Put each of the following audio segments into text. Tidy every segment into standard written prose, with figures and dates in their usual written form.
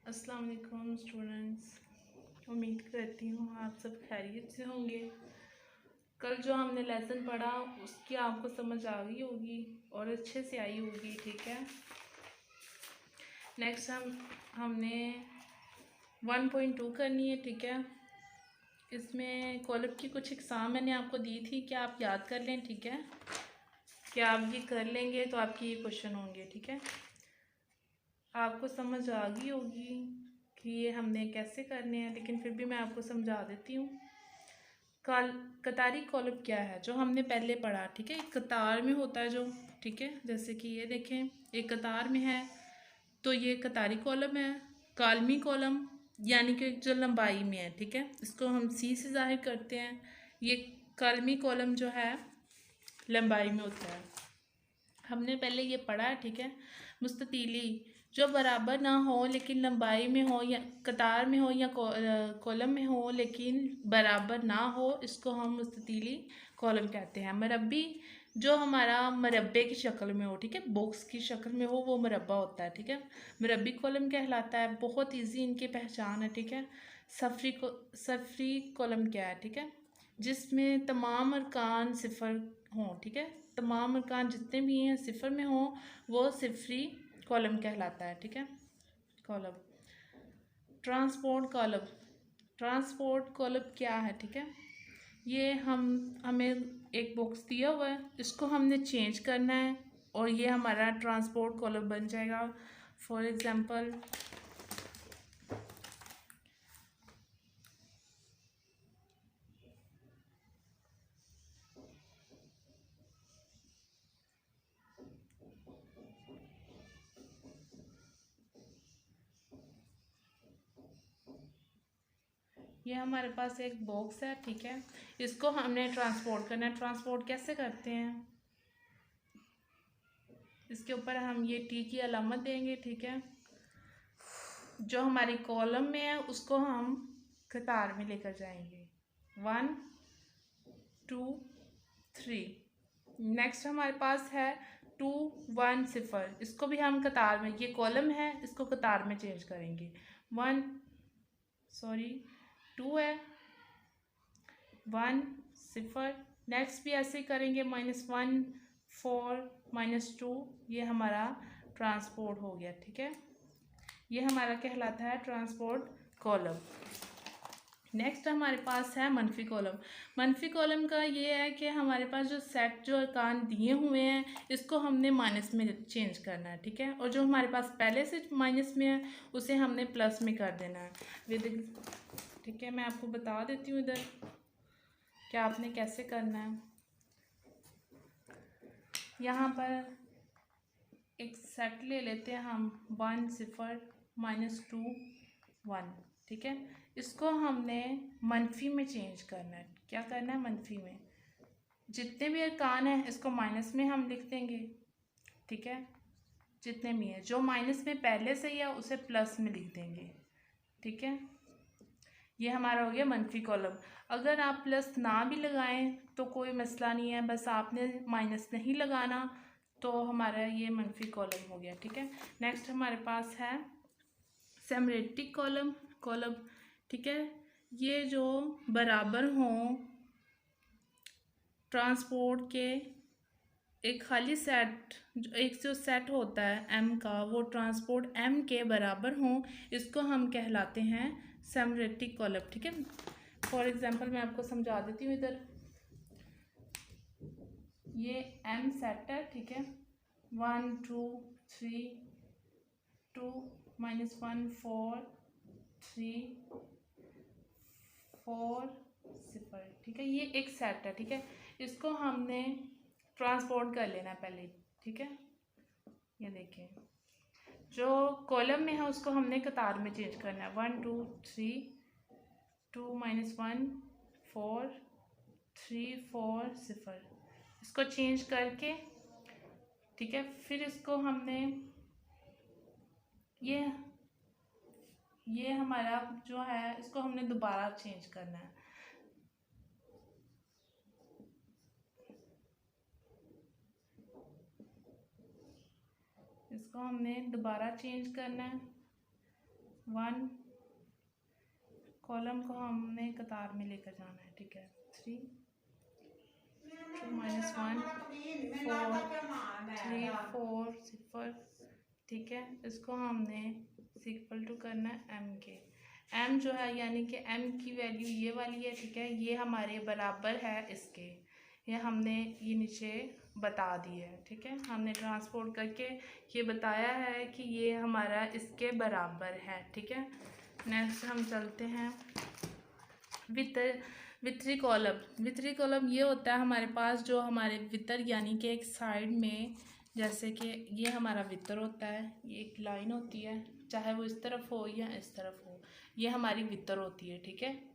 अस्सलाम वालेकुम स्टूडेंट्स। उम्मीद करती हूँ आप सब खैरियत से होंगे। कल जो हमने लेसन पढ़ा उसकी आपको समझ आ गई होगी और अच्छे से आई होगी। ठीक है, नेक्स्ट हमने 1.2 करनी है। ठीक है, इसमें कॉलम की कुछ एग्ज़ाम मैंने आपको दी थी, क्या आप याद कर लें। ठीक है, क्या आप ये कर लेंगे तो आपके ये क्वेश्चन होंगे। ठीक है, आपको समझ आ गई होगी कि ये हमने कैसे करने हैं, लेकिन फिर भी मैं आपको समझा देती हूँ। कतारी कॉलम क्या है जो हमने पहले पढ़ा। ठीक है, एक कतार में होता है जो, ठीक है, जैसे कि ये देखें एक कतार में है तो ये कतारी कॉलम है। कालमी कॉलम यानी कि जो लंबाई में है, ठीक है, इसको हम सी से जाहिर करते हैं। ये कालमी कॉलम जो है लंबाई में होता है, हमने पहले ये पढ़ा है। ठीक है, मुस्ततीली जो बराबर ना हो लेकिन लंबाई में हो, या कतार में हो या कॉलम में हो लेकिन बराबर ना हो, इसको हम मुस्ततीली कॉलम कहते हैं। मरबी जो हमारा मरबे की शक्ल में हो, ठीक है, बॉक्स की शक्ल में हो, वो मरबा होता है। ठीक है, मरबी कॉलम कहलाता है। बहुत इजी इनकी पहचान है। ठीक है, सफरी कॉलम क्या है, ठीक है, जिसमें तमाम अरकान सिफर हों। ठीक है, तमाम अरकान जितने भी हैं सिफर में हों, वो सिफरी कॉलम कहलाता है। ठीक है, कॉलम। ट्रांसपोर्ट कॉलम क्या है, ठीक है, ये हमें एक बॉक्स दिया हुआ है, इसको हमने चेंज करना है और ये हमारा ट्रांसपोर्ट कॉलम बन जाएगा। फॉर एग्जांपल ये हमारे पास एक बॉक्स है। ठीक है, इसको हमने ट्रांसपोर्ट करना है। ट्रांसपोर्ट कैसे करते हैं, इसके ऊपर हम ये टी की अलामत देंगे। ठीक है, जो हमारी कॉलम में है उसको हम कतार में लेकर जाएंगे। 1 2 3। नेक्स्ट हमारे पास है 2 1 0, इसको भी हम कतार में, ये कॉलम है, इसको कतार में चेंज करेंगे। 2 है, 1 0। नेक्स्ट भी ऐसे ही करेंगे, -1 4 -2, ये हमारा ट्रांसपोर्ट हो गया। ठीक है, ये हमारा कहलाता है ट्रांसपोर्ट कॉलम। नेक्स्ट हमारे पास है मनफी कॉलम। मनफी कॉलम का ये है कि हमारे पास जो सेट जो अरकान दिए हुए हैं इसको हमने माइनस में चेंज करना है। ठीक है, और जो हमारे पास पहले से माइनस में है उसे हमने प्लस में कर देना है विद। ठीक है, मैं आपको बता देती हूँ इधर क्या आपने कैसे करना है। यहाँ पर एक सेट ले लेते हैं हम, 1 0 -2 1। ठीक है, इसको हमने मनफी में चेंज करना है। क्या करना है, मनफी में। जितने भी अरकान हैं इसको माइनस में हम लिख देंगे। ठीक है, जितने भी हैं, जो माइनस में पहले से ही है उसे प्लस में लिख देंगे। ठीक है, ये हमारा हो गया मनफी कॉलम। अगर आप प्लस ना भी लगाएं तो कोई मसला नहीं है, बस आपने माइनस नहीं लगाना, तो हमारा ये मनफी कॉलम हो गया। ठीक है, नेक्स्ट हमारे पास है सेमरेटिक कॉलम। ठीक है, ये जो बराबर हों ट्रांसपोर्ट के, एक खाली सेट, एक जो सेट होता है एम का, वो ट्रांसपोर्ट एम के बराबर हों, इसको हम कहलाते हैं सेमरेटिक कॉलम। ठीक है, फॉर एग्जांपल मैं आपको समझा देती हूँ इधर। ये एम सेट है। ठीक है, 1 2 3 2 -1 4 3 4 0। ठीक है, ये एक सेट है। ठीक है, इसको हमने ट्रांसपोर्ट कर लेना पहले। ठीक है, ये देखें जो कॉलम में है उसको हमने कतार में चेंज करना है। 1 2 3 2 -1 4 3 4 0, इसको चेंज करके, ठीक है, फिर इसको हमने ये हमारा जो है इसको हमने दोबारा चेंज करना है। इसको हमने दोबारा चेंज करना है। 1 कॉलम को हमने कतार में लेकर जाना है, ठीक है। 3 2 -1 4 3 4 0, ठीक है। इसको हमने इक्वल टू करना है m के। m जो है यानी कि m की वैल्यू ये वाली है, ठीक है। ये हमारे बराबर है इसके, ये हमने ये नीचे बता दी है, ठीक है। हमने ट्रांसपोर्ट करके ये बताया है कि ये हमारा इसके बराबर है, ठीक है। नेक्स्ट हम चलते हैं वितरी कॉलम। वितरी कॉलम ये होता है हमारे पास जो हमारे वितर यानी कि एक साइड में, जैसे कि ये हमारा वितर होता है, ये एक लाइन होती है, चाहे वो इस तरफ हो या इस तरफ हो, ये हमारी वितर होती है, ठीक है।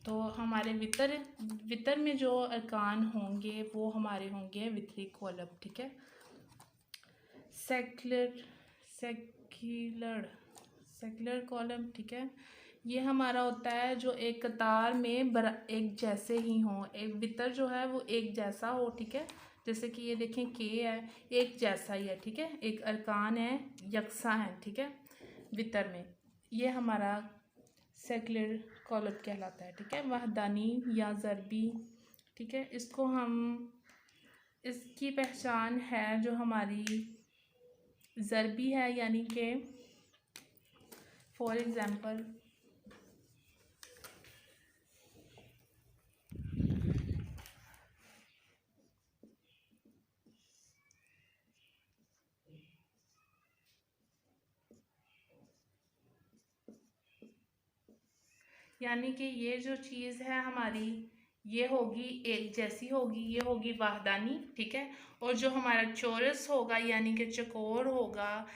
तो हमारे वितर में जो अरकान होंगे वो हमारे होंगे वितरी कॉलम, ठीक है। सेक्युलर कॉलम, ठीक है। ये हमारा होता है जो एक कतार में एक जैसे ही हो, एक वितर जो है वो एक जैसा हो, ठीक है। जैसे कि ये देखें के है, एक जैसा ही है, ठीक है। एक अरकान है, यकसा है, ठीक है, वितर में। ये हमारा सेक्युलर कॉलम कहलाता है, ठीक है। वहदानी या ज़रबी, ठीक है। इसको हम इसकी पहचान है जो हमारी ज़रबी है, यानी कि फॉर एग्ज़ाम्पल यानी कि ये जो चीज़ है हमारी ये होगी एक जैसी होगी, ये होगी वाहदानी, ठीक है। और जो हमारा चौरस होगा यानी कि चकोर होगा,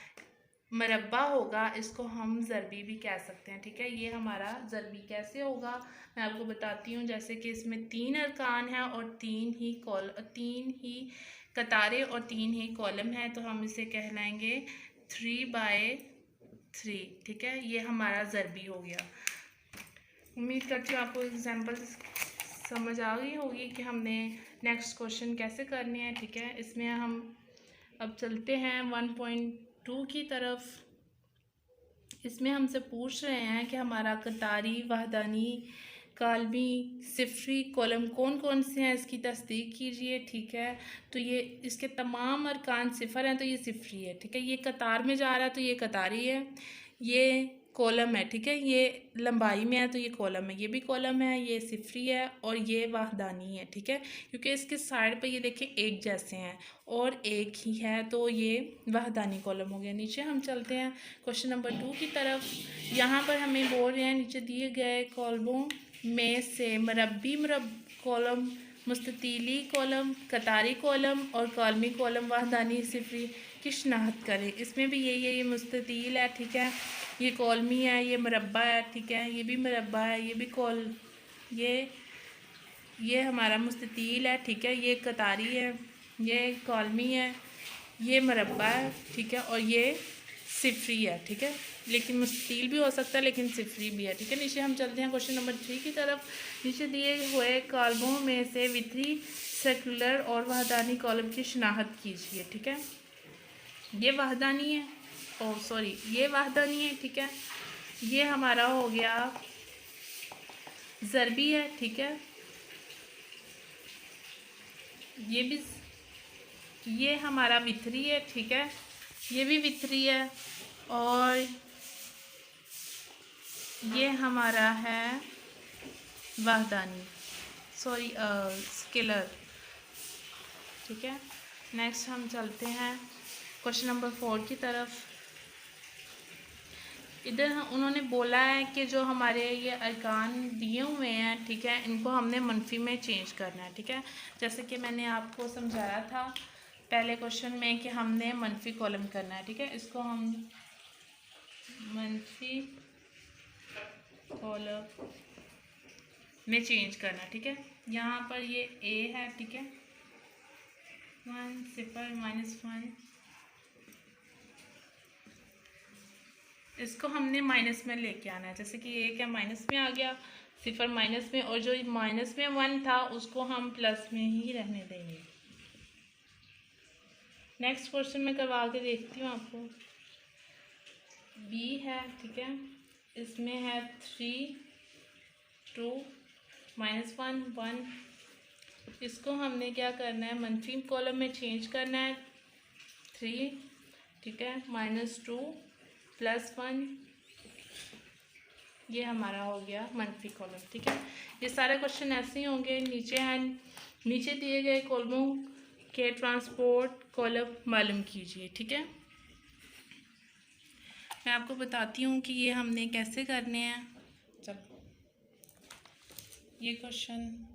मरबा होगा, इसको हम ज़रबी भी कह सकते हैं, ठीक है। ये हमारा ज़रबी कैसे होगा मैं आपको बताती हूँ। जैसे कि इसमें 3 अरकान हैं और 3 ही कतारें और 3 ही कॉलम हैं, तो हम इसे कहलाएंगे 3/3, ठीक है। ये हमारा ज़रबी हो गया। उम्मीद करती हूँ आपको एग्जाम्पल समझ आ गई होगी कि हमने नेक्स्ट क्वेश्चन कैसे करने हैं, ठीक है। इसमें हम अब चलते हैं 1.2 की तरफ। इसमें हमसे पूछ रहे हैं कि हमारा कतारी, वहदानी, कालमी, सिफरी कॉलम कौन कौन से हैं, इसकी तस्दीक कीजिए, ठीक है। तो ये इसके तमाम अरकान सिफर हैं तो ये सिफरी है, ठीक है। ये कतार में जा रहा है तो ये कतारी है, ये कॉलम है, ठीक है। ये लंबाई में है तो ये कॉलम है, ये भी कॉलम है, ये सिफरी है और ये वहदानी है, ठीक है। क्योंकि इसके साइड पे ये देखें एक जैसे हैं और एक ही है तो ये वहदानी कॉलम हो गया। नीचे हम चलते हैं क्वेश्चन नंबर 2 की तरफ। यहाँ पर हमें बोल रहे हैं नीचे दिए गए कॉलमों में से मरबी कॉलम, मुस्ततीली कॉलम, कतारी कॉलम और कालमी कॉलम, वहदानी, सिफरी की शनाख्त करें। इसमें भी यही है, ये मुस्ततील है, ठीक है, ये कॉलमी है, ये मरबा है, ठीक है, ये भी मरबा है, ये भी ये हमारा मुस्ततील है, ठीक है, ये कतारी है, ये कॉलमी है, ये मरबा है, ठीक है, और ये सिफरी है, ठीक है। लेकिन मुस्ततील भी हो सकता है लेकिन सिफरी भी है, ठीक है। नीचे हम चलते हैं क्वेश्चन नंबर 3 की तरफ। नीचे दिए हुए कॉलमों में से वितरी, सेक्युलर और वहदानी कॉलम की शनाख्त कीजिए, ठीक है। ये वहदानी है, ये वहदानी है, ठीक है। ये हमारा हो गया ज़रबी है, ठीक है। ये हमारा वितरी है, ठीक है, ये भी वितरी है और ये हमारा है वहदानी, स्केलर, ठीक है। नेक्स्ट हम चलते हैं क्वेश्चन नंबर 4 की तरफ। इधर उन्होंने बोला है कि जो हमारे ये अरकान दिए हुए हैं, ठीक है, इनको हमने मनफी में चेंज करना है, ठीक है। जैसे कि मैंने आपको समझाया था पहले क्वेश्चन में कि हमने मनफी कॉलम करना है, ठीक है। इसको हम मनफी कॉलम में चेंज करना, ठीक है। यहाँ पर ये ए है, ठीक है, 1 0 -1, इसको हमने माइनस में लेके आना है। जैसे कि ये क्या माइनस में आ गया, 0 माइनस में, और जो माइनस में 1 था उसको हम प्लस में ही रहने देंगे। नेक्स्ट क्वेश्चन में करवा के देखती हूँ आपको। बी है, ठीक है, इसमें है 3 2 -1 1। इसको हमने क्या करना है, मनफी कॉलम में चेंज करना है, 3, ठीक है, -2 +1, ये हमारा हो गया मनफी कॉलम, ठीक है। ये सारे क्वेश्चन ऐसे ही होंगे। नीचे दिए गए कॉलमों के ट्रांसपोर्ट कॉलम मालूम कीजिए, ठीक है। मैं आपको बताती हूँ कि ये हमने कैसे करने हैं। चलो ये क्वेश्चन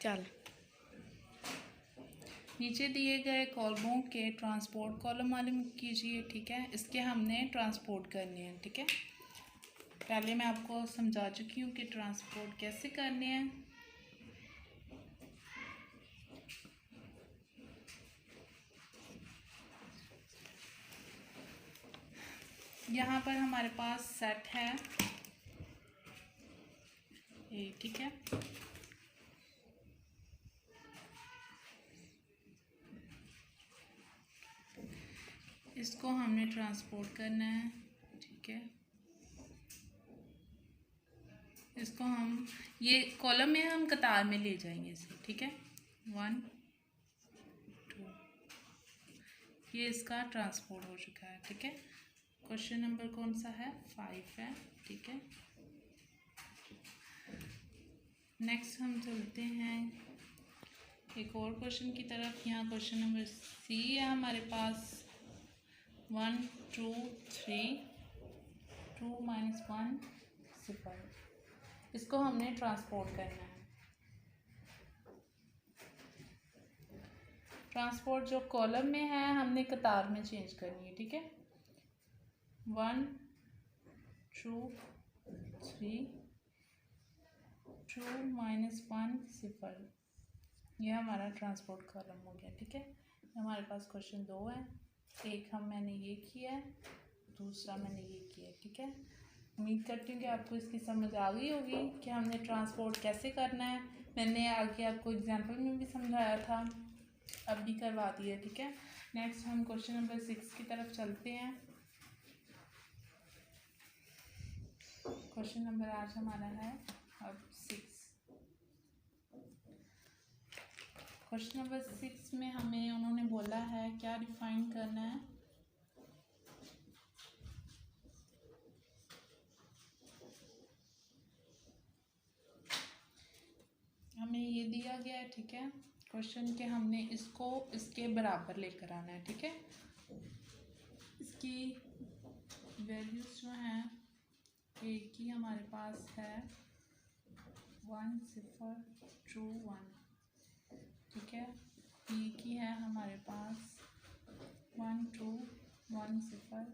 चल, नीचे दिए गए कॉलमों के ट्रांसपोर्ट कॉलम मालूम कीजिए, ठीक है। इसके हमने ट्रांसपोर्ट करने हैं, ठीक है। पहले मैं आपको समझा चुकी हूँ कि ट्रांसपोर्ट कैसे करने हैं। यहाँ पर हमारे पास सेट है ए, ठीक है। इसको हमने ट्रांसपोर्ट करना है, ठीक है। इसको हम ये कॉलम में हम कतार में ले जाएंगे इसे, ठीक है। 1 2, ये इसका ट्रांसपोर्ट हो चुका है, ठीक है। क्वेश्चन नंबर कौन सा है, 5 है, ठीक है। नेक्स्ट हम चलते हैं एक और क्वेश्चन की तरफ। यहाँ क्वेश्चन नंबर सी है हमारे पास, 1 2 3 2 -1 0। इसको हमने ट्रांसपोर्ट करना है। ट्रांसपोर्ट जो कॉलम में है हमने कतार में चेंज करनी है, ठीक है। 1 2 3 2 -1 0, ये हमारा ट्रांसपोर्ट कॉलम हो गया, ठीक है। हमारे पास क्वेश्चन 2 है, एक मैंने ये किया है, दूसरा मैंने ये किया है, ठीक है। उम्मीद करती हूँ कि आपको इसकी समझ आ गई होगी कि हमने ट्रांसपोर्ट कैसे करना है। मैंने आगे आपको एग्जांपल में भी समझाया था, अब भी करवा दिया, ठीक है। नेक्स्ट हम क्वेश्चन नंबर 6 की तरफ चलते हैं। क्वेश्चन नंबर आज हमारा है अब 6। क्वेश्चन नंबर 6 में हमें उन्होंने बोला है क्या डिफाइन करना है। हमें ये दिया गया है, ठीक है, क्वेश्चन के हमने इसको इसके बराबर लेकर आना है, ठीक है। इसकी वैल्यूज जो हैं, ए की हमारे पास है 1 0 2 1, ठीक है। बी की है हमारे पास 1 2 1 0,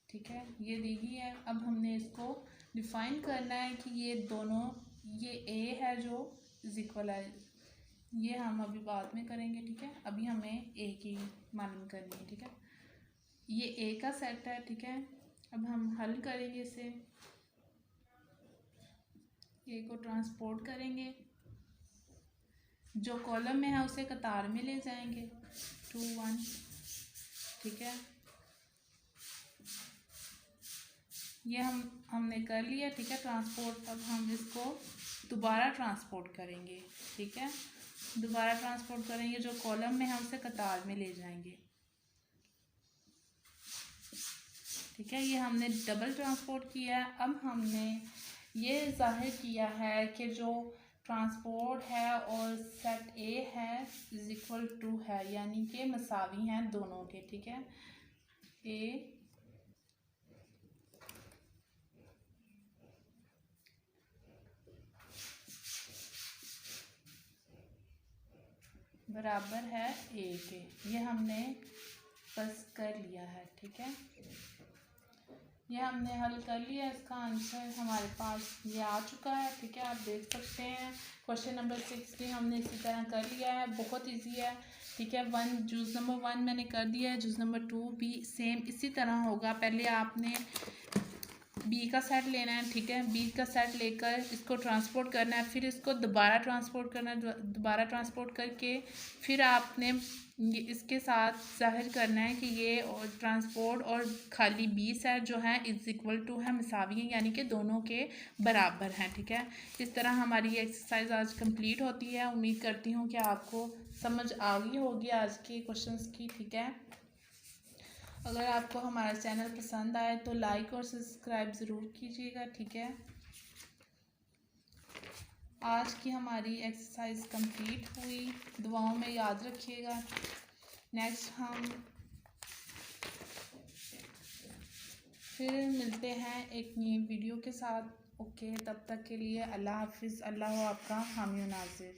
ठीक है, ये दी गई है। अब हमने इसको डिफाइन करना है कि ये दोनों, ये ए है जो इज इक्वल है, ये हम अभी बाद में करेंगे, ठीक है। अभी हमें ए की मालूम करनी है, ठीक है। ये ए का सेट है, ठीक है। अब हम हल करेंगे इसे, ए को ट्रांसपोर्ट करेंगे, जो कॉलम में है उसे कतार में ले जाएंगे, 2 1, ठीक है। ये हमने कर लिया, ठीक है, ट्रांसपोर्ट। अब हम इसको दोबारा ट्रांसपोर्ट करेंगे, ठीक है। दोबारा ट्रांसपोर्ट करेंगे, जो कॉलम में है उसे कतार में ले जाएंगे, ठीक है। ये हमने डबल ट्रांसपोर्ट किया है। अब हमने ये जाहिर किया है कि जो ट्रांसपोर्ट है और सेट ए है इज इक्वल टू है, यानी कि मसावी हैं दोनों के, ठीक है। ए बराबर है ए के, ये हमने बस कर लिया है, ठीक है। ये हमने हल कर लिया, इसका आंसर हमारे पास ये आ चुका है, ठीक है। आप देख सकते हैं क्वेश्चन नंबर 6 भी हमने इसी तरह कर लिया है, बहुत इजी है, ठीक है। जूस नंबर 1 मैंने कर दिया है, जूस नंबर 2 भी सेम इसी तरह होगा। पहले आपने बी का सेट लेना है, ठीक है। बी का सेट लेकर इसको ट्रांसपोर्ट करना है, फिर इसको दोबारा ट्रांसपोर्ट करना है, दोबारा ट्रांसपोर्ट करके फिर आपने ये इसके साथ ज़ाहिर करना है कि ये और ट्रांसपोर्ट और खाली बी सेट जो है इज़ इक्वल टू है, मसावी हैं, यानी कि दोनों के बराबर हैं, ठीक है। इस तरह हमारी एक्सरसाइज आज कंप्लीट होती है। उम्मीद करती हूँ कि आपको समझ आ गई होगी आज के क्वेश्चंस की, ठीक है। अगर आपको हमारा चैनल पसंद आए तो लाइक और सब्सक्राइब ज़रूर कीजिएगा, ठीक है। आज की हमारी एक्सरसाइज कंप्लीट हुई, दुआओं में याद रखिएगा। नेक्स्ट हम फिर मिलते हैं एक नई वीडियो के साथ। ओके, तब तक के लिए अल्लाह हाफिज़। अल्लाह हो आपका हामी नाज़िर।